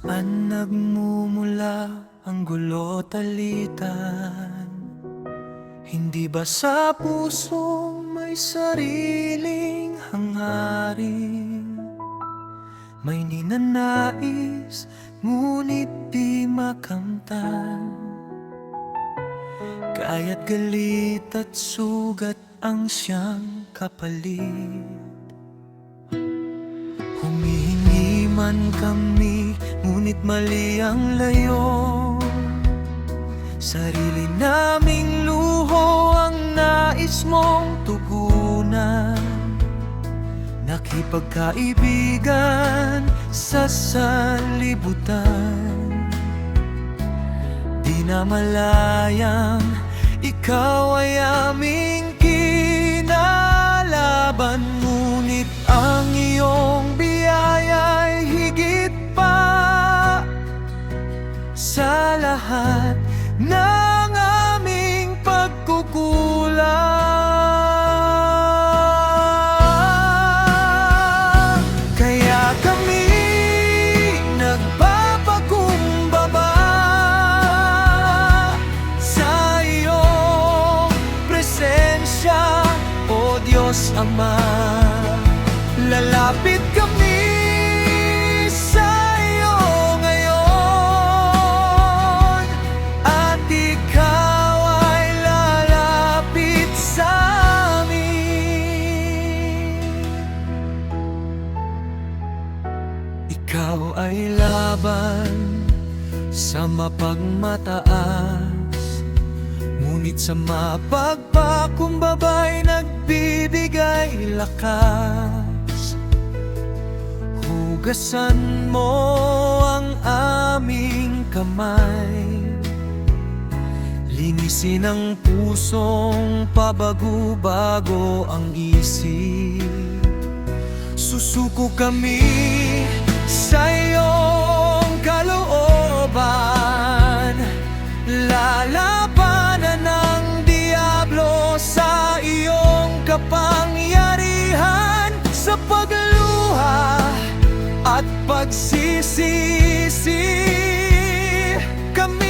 Saan nagmumula ang gulo't alitan? Hindi ba sa pusong may sariling hangarin? May ninanais, ngunit di makamtan. Kaya't galit at sugat ang siyang kapalit. Humihingi man kami, ngunit mali ang layo. Sarili naming luho ang nais mong tugunan. Nakipagkaibigan sa sanlibutan. Di na malayang ikaw ay aming kinalaban, ngunit ang iyong biyaya'y higit pa sa lahat ng aming pagkukulang. Kaya kami nagpapakumbaba sa iyong presensya, O Diyos Ama. Lalapit kami sa iyo ngayon, at ikaw ay lalapit sa amin. Ikaw ay laban sa mapagmataas, ngunit sa mapagpakumbaba'y nagbibigay lakas. Hugasan mo ang aming kamay, linisin ang pusong pabago-bago ang isip. Susuko kami sa iyong kalooban, lalabanan ng diablo sa iyong kapangyarihan. Sa pagluha at pagsisisi kami